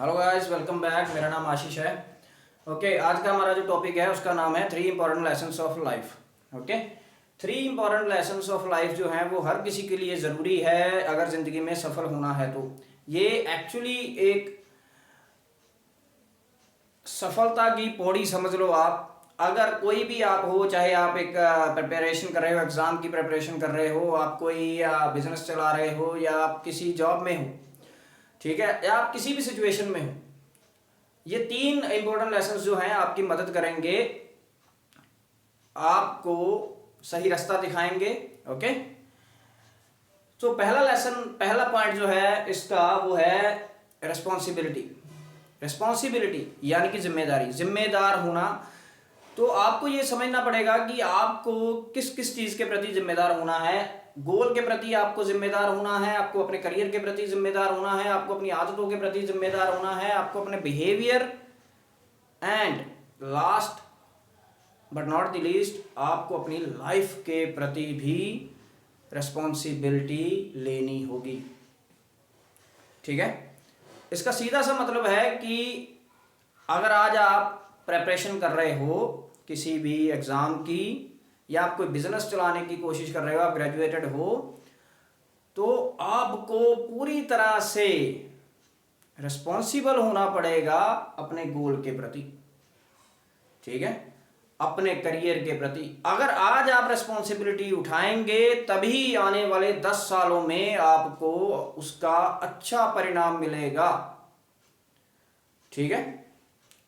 Hello guys, welcome back. मेरा नाम आशीष है। ओके, आज का हमारा जो टॉपिक है उसका नाम है 3 important lessons of life. Okay, 3 important lessons of life जो हैं वो हर किसी के लिए ज़रूरी है अगर ज़िंदगी में सफल होना है। तो ये एक्चुअली एक सफलता की पौड़ी समझ लो आप। अगर कोई भी आप हो, चाहे आप एक प्रिपरेशन कर रहे हो, एग्ज़ाम की प्रिपरेशन कर रहे हो, आप कोई बिजनेस चला रहे हो, या आप किसी जॉब में हो, ठीक है, या आप किसी भी सिचुएशन में हो, ये 3 इंपॉर्टेंट लेसन जो हैं आपकी मदद करेंगे, आपको सही रास्ता दिखाएंगे। ओके, तो पहला पॉइंट जो है इसका वो है रिस्पॉन्सिबिलिटी। रिस्पॉन्सिबिलिटी यानी कि जिम्मेदारी, जिम्मेदार होना। तो आपको ये समझना पड़ेगा कि आपको किस किस चीज़ के प्रति जिम्मेदार होना है। गोल के प्रति आपको जिम्मेदार होना है, आपको अपने करियर के प्रति जिम्मेदार होना है, आपको अपनी आदतों के प्रति जिम्मेदार होना है, आपको अपने behaviour, and last but not the least आपको अपनी लाइफ के प्रति भी रिस्पॉन्सिबिलिटी लेनी होगी। ठीक है, इसका सीधा सा मतलब है कि अगर आज आप प्रिपरेशन कर रहे हो किसी भी एग्ज़ाम की, या आप कोई बिजनेस चलाने की कोशिश कर रहे हो, आप ग्रेजुएटेड हो, तो आपको पूरी तरह से रिस्पॉन्सिबल होना पड़ेगा अपने गोल के प्रति। ठीक है, अपने करियर के प्रति। अगर आज आप रिस्पॉन्सिबिलिटी उठाएंगे तभी आने वाले 10 सालों में आपको उसका अच्छा परिणाम मिलेगा। ठीक है,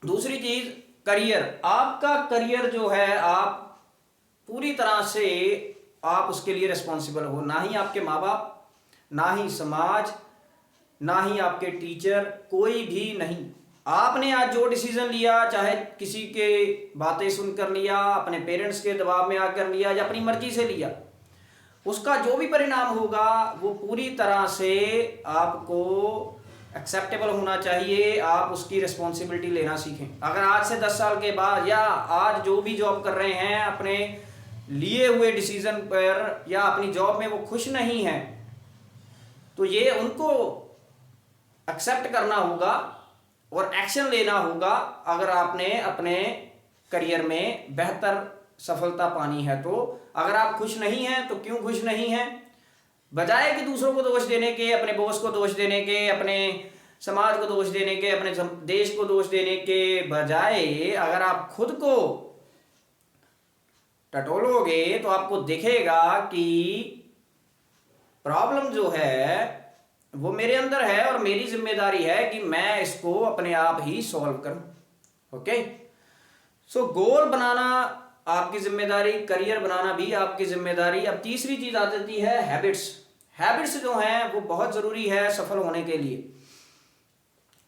दूसरी चीज करियर। आपका करियर जो है, आप पूरी तरह से आप उसके लिए रिस्पॉन्सिबल हो। ना ही आपके माँ बाप, ना ही समाज, ना ही आपके टीचर, कोई भी नहीं। आपने आज जो डिसीजन लिया, चाहे किसी के बातें सुनकर लिया, अपने पेरेंट्स के दबाव में आकर लिया, या अपनी मर्जी से लिया, उसका जो भी परिणाम होगा वो पूरी तरह से आपको एक्सेप्टेबल होना चाहिए। आप उसकी रिस्पॉन्सिबिलिटी लेना सीखें। अगर आज से 10 साल के बाद, या आज जो भी जॉब कर रहे हैं, अपने लिए हुए डिसीजन पर या अपनी जॉब में वो खुश नहीं हैं, तो ये उनको एक्सेप्ट करना होगा और एक्शन लेना होगा अगर आपने अपने करियर में बेहतर सफलता पानी है। तो अगर आप खुश नहीं हैं तो क्यों खुश नहीं हैं, बजाय कि दूसरों को दोष देने के, अपने बॉस को दोष देने के, अपने समाज को दोष देने के, अपने देश को दोष देने के बजाय अगर आप खुद को टटोलोगे तो आपको दिखेगा कि प्रॉब्लम जो है वो मेरे अंदर है और मेरी जिम्मेदारी है कि मैं इसको अपने आप ही सॉल्व करूं। ओके, सो गोल बनाना आपकी जिम्मेदारी, करियर बनाना भी आपकी जिम्मेदारी। अब तीसरी चीज आ जाती है हैबिट्स। हैबिट्स जो हैं वो बहुत ज़रूरी है सफल होने के लिए।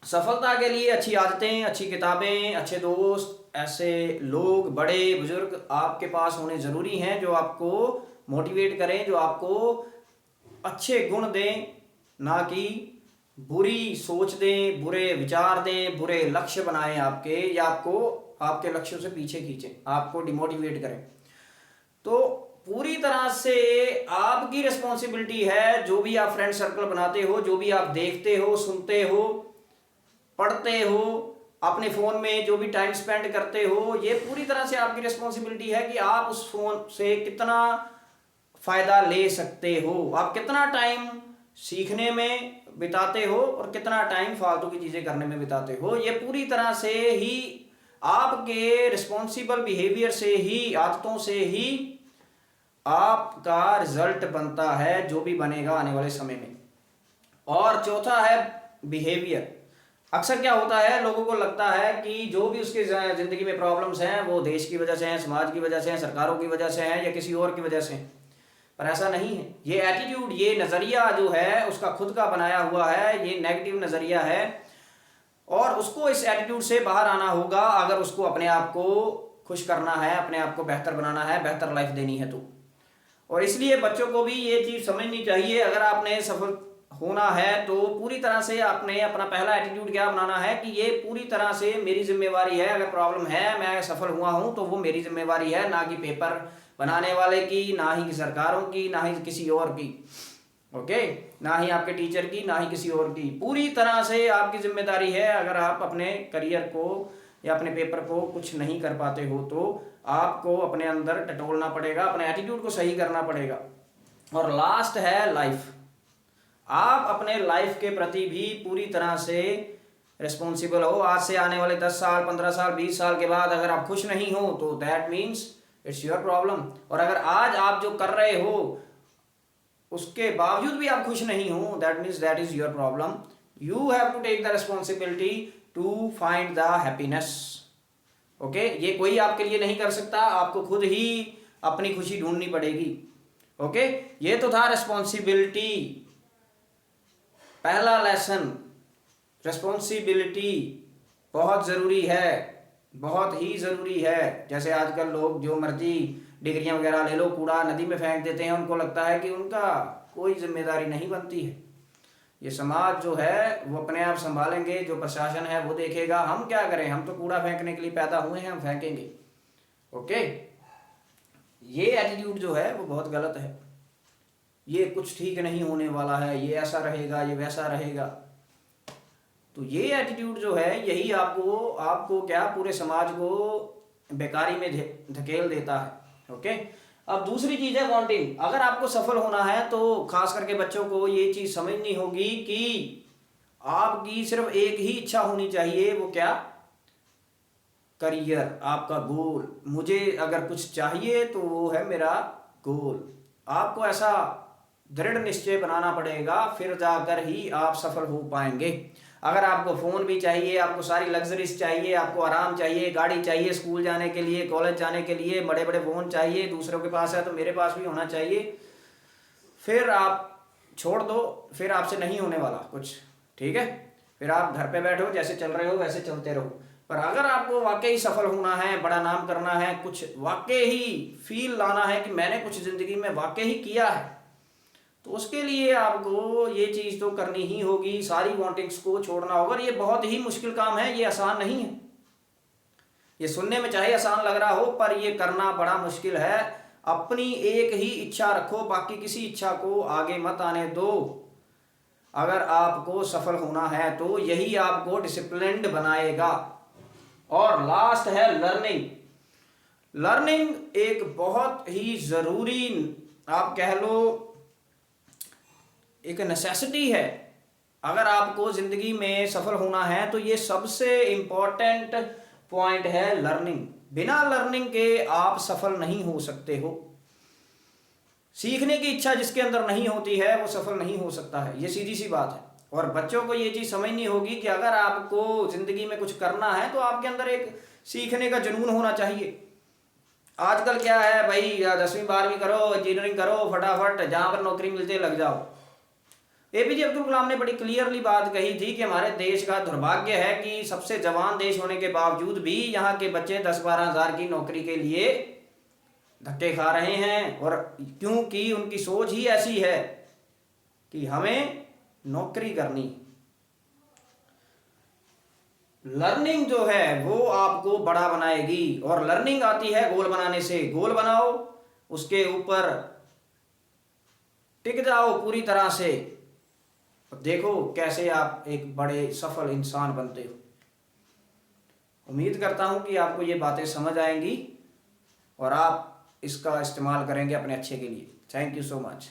सफलता के लिए अच्छी आदतें, अच्छी किताबें, अच्छे दोस्त, ऐसे लोग, बड़े बुजुर्ग आपके पास होने ज़रूरी हैं जो आपको मोटिवेट करें, जो आपको अच्छे गुण दें, ना कि बुरी सोच दें, बुरे विचार दें, बुरे लक्ष्य बनाएं आपके, या आपको आपके लक्ष्यों से पीछे खींचें, आपको डिमोटिवेट करें। तो पूरी तरह से आपकी रिस्पॉन्सिबिलिटी है। जो भी आप फ्रेंड सर्कल बनाते हो, जो भी आप देखते हो, सुनते हो, पढ़ते हो, अपने फ़ोन में जो भी टाइम स्पेंड करते हो, ये पूरी तरह से आपकी रिस्पॉन्सिबिलिटी है कि आप उस फ़ोन से कितना फ़ायदा ले सकते हो, आप कितना टाइम सीखने में बिताते हो और कितना टाइम फालतू की चीज़ें करने में बिताते हो। ये पूरी तरह से ही आपके रिस्पॉन्सिबल बिहेवियर से ही, आदतों से ही आपका रिजल्ट बनता है, जो भी बनेगा आने वाले समय में। और चौथा है बिहेवियर। अक्सर क्या होता है, लोगों को लगता है कि जो भी उसके ज़िंदगी में प्रॉब्लम्स हैं वो देश की वजह से हैं, समाज की वजह से हैं, सरकारों की वजह से हैं, या किसी और की वजह से हैं। पर ऐसा नहीं है। ये एटीट्यूड, ये नज़रिया जो है उसका खुद का बनाया हुआ है, ये नेगेटिव नज़रिया है, और उसको इस एटीट्यूड से बाहर आना होगा अगर उसको अपने आप को खुश करना है, अपने आप को बेहतर बनाना है, बेहतर लाइफ देनी है तो। और इसलिए बच्चों को भी ये चीज़ समझनी चाहिए, अगर आपने सफल होना है तो पूरी तरह से आपने अपना पहला एटीट्यूड क्या बनाना है कि ये पूरी तरह से मेरी जिम्मेवारी है। अगर प्रॉब्लम है, मैं सफल हुआ हूँ, तो वो मेरी जिम्मेवारी है, ना कि पेपर बनाने वाले की, ना ही सरकारों की, ना ही किसी और की। ओके, ना ही आपके टीचर की, ना ही किसी और की। पूरी तरह से आपकी जिम्मेदारी है। अगर आप अपने करियर को या अपने पेपर को कुछ नहीं कर पाते हो तो आपको अपने अंदर टटोलना पड़ेगा, अपने एटीट्यूड को सही करना पड़ेगा। और लास्ट है लाइफ। आप अपने लाइफ के प्रति भी पूरी तरह से रिस्पॉन्सिबल हो। आज से आने वाले 10 साल, 15 साल, 20 साल के बाद अगर आप खुश नहीं हो तो that means it's your problem. और अगर आज आप जो कर रहे हो उसके बावजूद भी आप खुश नहीं हो, that means that is your problem. You have to take the responsibility to find the happiness. Okay, ये कोई आपके लिए नहीं कर सकता, आपको खुद ही अपनी खुशी ढूंढनी पड़ेगी। ओके, ये तो था रिस्पॉन्सिबिलिटी। पहला लेसन, रिस्पॉन्सिबिलिटी बहुत ज़रूरी है, बहुत ही ज़रूरी है। जैसे आजकल लोग जो मर्जी डिग्रियां वगैरह ले लो, कूड़ा नदी में फेंक देते हैं, उनको लगता है कि उनका कोई जिम्मेदारी नहीं बनती है। ये समाज जो है वो अपने आप संभालेंगे, जो प्रशासन है वो देखेगा, हम क्या करें, हम तो कूड़ा फेंकने के लिए पैदा हुए हैं, हम फेंकेंगे। ओके, ये एटीट्यूड जो है वो बहुत गलत है। ये कुछ ठीक नहीं होने वाला है, ये ऐसा रहेगा, ये वैसा रहेगा। तो ये एटीट्यूड जो है यही आपको क्या पूरे समाज को बेकारी में धकेल देता है। ओके, अब दूसरी चीज है वांटिंग। अगर आपको सफल होना है तो खास करके बच्चों को ये चीज समझनी होगी कि आपकी सिर्फ एक ही इच्छा होनी चाहिए। वो क्या? करियर, आपका गोल। मुझे अगर कुछ चाहिए तो वो है मेरा गोल। आपको ऐसा दृढ़ निश्चय बनाना पड़ेगा, फिर जाकर ही आप सफल हो पाएंगे। अगर आपको फ़ोन भी चाहिए, आपको सारी लग्जरीज चाहिए, आपको आराम चाहिए, गाड़ी चाहिए स्कूल जाने के लिए, कॉलेज जाने के लिए, बड़े बड़े फ़ोन चाहिए, दूसरों के पास है तो मेरे पास भी होना चाहिए, फिर आप छोड़ दो, फिर आपसे नहीं होने वाला कुछ। ठीक है, फिर आप घर पे बैठो, जैसे चल रहे हो वैसे चलते रहो। पर अगर आपको वाकई सफल होना है, बड़ा नाम करना है, कुछ वाकई ही फील लाना है कि मैंने कुछ ज़िंदगी में वाकई ही किया है, तो उसके लिए आपको ये चीज़ तो करनी ही होगी, सारी वांटिंग्स को छोड़ना होगा। ये बहुत ही मुश्किल काम है, ये आसान नहीं है। ये सुनने में चाहे आसान लग रहा हो पर ये करना बड़ा मुश्किल है। अपनी एक ही इच्छा रखो, बाकी किसी इच्छा को आगे मत आने दो। अगर आपको सफल होना है तो यही आपको डिसिप्लिन्ड बनाएगा। और लास्ट है लर्निंग। लर्निंग एक बहुत ही ज़रूरी, आप कह लो एक नेसेसिटी है। अगर आपको ज़िंदगी में सफल होना है तो ये सबसे इम्पोर्टेंट पॉइंट है लर्निंग। बिना लर्निंग के आप सफल नहीं हो सकते हो। सीखने की इच्छा जिसके अंदर नहीं होती है वो सफल नहीं हो सकता है, ये सीधी सी बात है। और बच्चों को ये चीज़ समझनी होगी कि अगर आपको ज़िंदगी में कुछ करना है तो आपके अंदर एक सीखने का जुनून होना चाहिए। आजकल क्या है भाई, 10वीं 12वीं करो, इंजीनियरिंग करो, फटाफट जहाँ पर नौकरी मिलते लग जाओ। एपीजे अब्दुल कलाम ने बड़ी क्लियरली बात कही थी कि हमारे देश का दुर्भाग्य है कि सबसे जवान देश होने के बावजूद भी यहाँ के बच्चे 10-12 हज़ार की नौकरी के लिए धक्के खा रहे हैं। और क्योंकि उनकी सोच ही ऐसी है कि हमें नौकरी करनी। लर्निंग जो है वो आपको बड़ा बनाएगी, और लर्निंग आती है गोल बनाने से। गोल बनाओ, उसके ऊपर टिक जाओ पूरी तरह से, देखो कैसे आप एक बड़े सफल इंसान बनते हो। उम्मीद करता हूं कि आपको ये बातें समझ आएंगी और आप इसका इस्तेमाल करेंगे अपने अच्छे के लिए। Thank you so much.